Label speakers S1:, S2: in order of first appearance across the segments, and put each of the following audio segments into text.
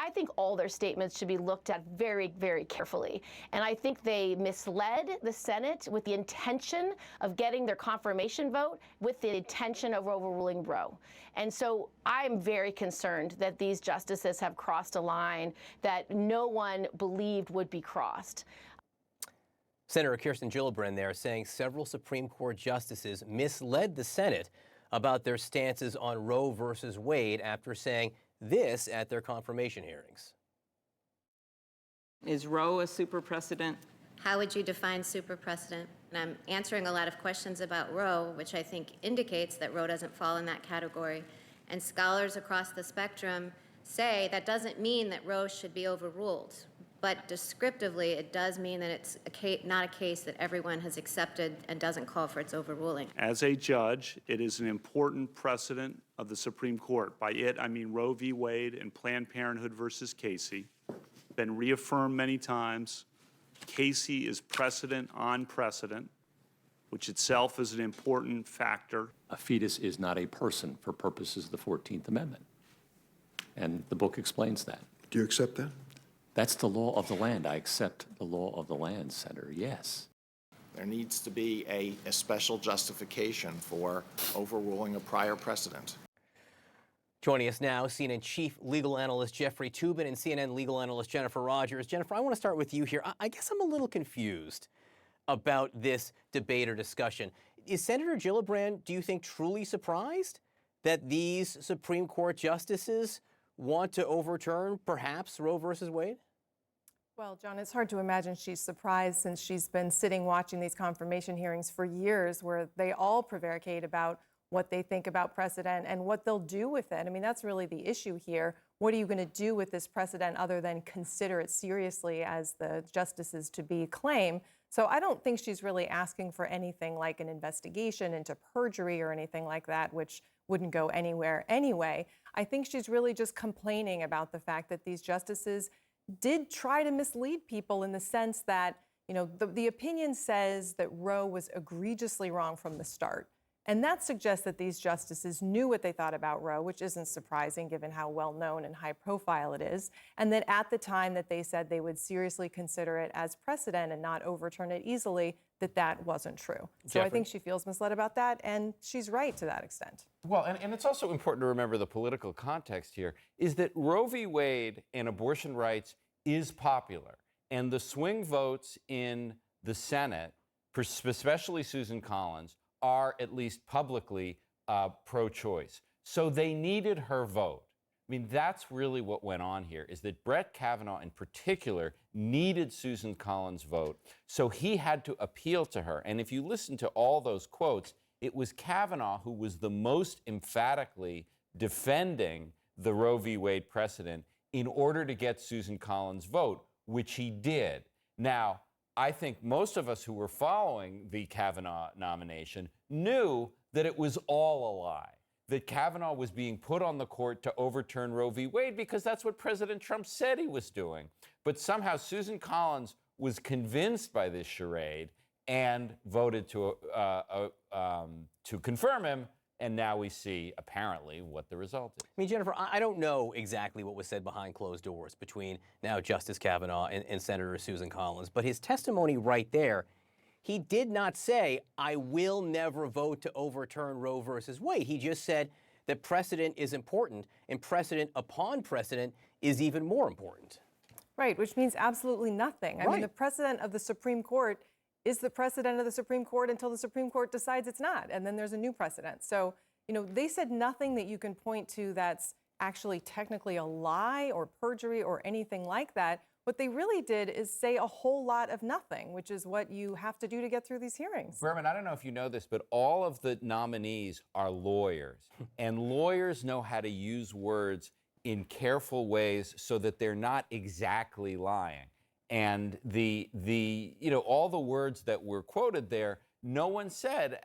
S1: I think all their statements should be looked at very, very carefully. And I think they misled the Senate with the intention of getting their confirmation vote with the intention of overruling Roe. And so I'm very concerned that these justices have crossed a line that no one believed would be crossed.
S2: Senator Kirsten Gillibrand there saying several Supreme Court justices misled the Senate about their stances on Roe versus Wade after saying this at their confirmation hearings.
S3: Is Roe a super precedent?
S4: How would you define super precedent? And I'm answering a lot of questions about Roe, which I think indicates that Roe doesn't fall in that category. And scholars across the spectrum say that doesn't mean that Roe should be overruled. But descriptively, it does mean that it's not a case that everyone has accepted and doesn't call for its overruling.
S5: As a judge, it is an important precedent of the Supreme Court. By it, I mean Roe v. Wade and Planned Parenthood versus Casey. Been reaffirmed many times. Casey is precedent on precedent, which itself is an important factor.
S6: A fetus is not a person for purposes of the 14th Amendment. And the book explains that.
S7: Do you accept that?
S6: That's the law of the land. I accept the law of the land, Senator, yes.
S8: There needs to be a special justification for overruling a prior precedent.
S2: Joining us now, CNN Chief Legal Analyst Jeffrey Toobin and CNN Legal Analyst Jennifer Rogers. Jennifer, I want to start with you here. I guess I'm a little confused about this debate or discussion. Is Senator Gillibrand, do you think, truly surprised that these Supreme Court justices want to overturn perhaps Roe versus Wade?
S9: Well, John, it's hard to imagine she's surprised since she's been sitting watching these confirmation hearings for years where they all prevaricate about what they think about precedent and what they'll do with it. I mean, that's really the issue here. What are you going to do with this precedent other than consider it seriously as the justices to be claim? So I don't think she's really asking for anything like an investigation into perjury or anything like that, which wouldn't go anywhere anyway. I think she's really just complaining about the fact that these justices did try to mislead people in the sense that, you know, the opinion says that Roe was egregiously wrong from the start. And that suggests that these justices knew what they thought about Roe, which isn't surprising given how well known and high profile it is. And that at the time that they said they would seriously consider it as precedent and not overturn it easily, that wasn't true. So I think she feels misled about that, and she's right to that extent.
S10: Well, and it's also important to remember the political context here is that Roe v. Wade and abortion rights is popular. And the swing votes in the Senate, especially Susan Collins, are at least publicly pro-choice. So they needed her vote. I mean, that's really what went on here, is that Brett Kavanaugh in particular needed Susan Collins' vote. So he had to appeal to her. And if you listen to all those quotes, it was Kavanaugh who was the most emphatically defending the Roe v. Wade precedent in order to get Susan Collins' vote, which he did. Now, I think most of us who were following the Kavanaugh nomination knew that it was all a lie, that Kavanaugh was being put on the court to overturn Roe v. Wade because that's what President Trump said he was doing. But somehow Susan Collins was convinced by this charade and voted to confirm him. And now we see, apparently, what the result is.
S2: I mean, Jennifer, I don't know exactly what was said behind closed doors between now Justice Kavanaugh and Senator Susan Collins, but his testimony right there, he did not say, I will never vote to overturn Roe versus Wade. He just said that precedent is important, and precedent upon precedent is even more important.
S9: Right, which means absolutely nothing. I mean, the precedent of the Supreme Court is the precedent of the Supreme Court until the Supreme Court decides it's not, and then there's a new precedent. So, you know, they said nothing that you can point to that's actually technically a lie or perjury or anything like that. What they really did is say a whole lot of nothing, which is what you have to do to get through these hearings.
S10: Berman, I don't know if you know this, but all of the nominees are lawyers, and lawyers know how to use words in careful ways so that they're not exactly lying. And all the words that were quoted there, no one said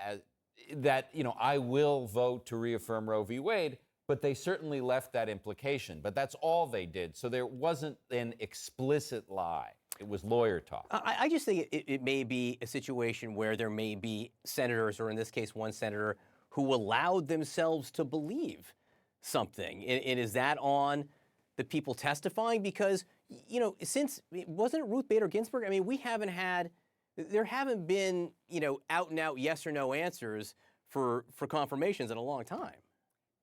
S10: that, I will vote to reaffirm Roe v. Wade, but they certainly left that implication. But that's all they did. So there wasn't an explicit lie. It was lawyer talk.
S2: I just think it may be a situation where there may be senators, or in this case, one senator, who allowed themselves to believe something. And is that on the people testifying? Because, you know, since, wasn't it Ruth Bader Ginsburg? I mean, there haven't been, you know, out and out yes or no answers for confirmations in a long time.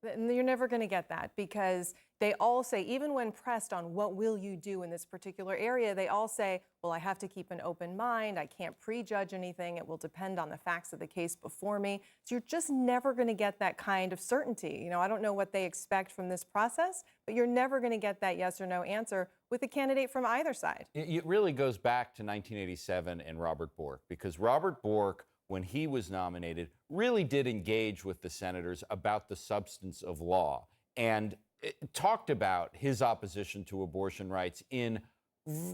S9: And you're never going to get that because they all say, even when pressed on what will you do in this particular area, they all say, well, I have to keep an open mind. I can't prejudge anything. It will depend on the facts of the case before me. So you're just never going to get that kind of certainty. You know, I don't know what they expect from this process, but you're never going to get that yes or no answer with a candidate from either side.
S10: It really goes back to 1987 and Robert Bork, because Robert Bork, when he was nominated, really did engage with the senators about the substance of law and talked about his opposition to abortion rights in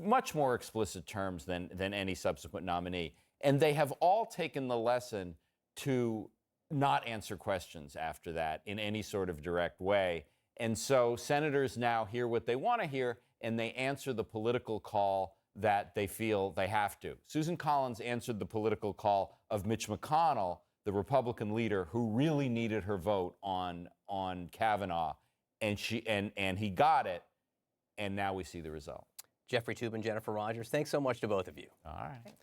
S10: much more explicit terms than any subsequent nominee. And they have all taken the lesson to not answer questions after that in any sort of direct way. And so senators now hear what they want to hear, and they answer the political call that they feel they have to. Susan Collins answered the political call of Mitch McConnell, the Republican leader who really needed her vote on Kavanaugh, and he got it, and now we see the result.
S2: Jeffrey Toobin, Jennifer Rogers, thanks so much to both of you.
S10: All right.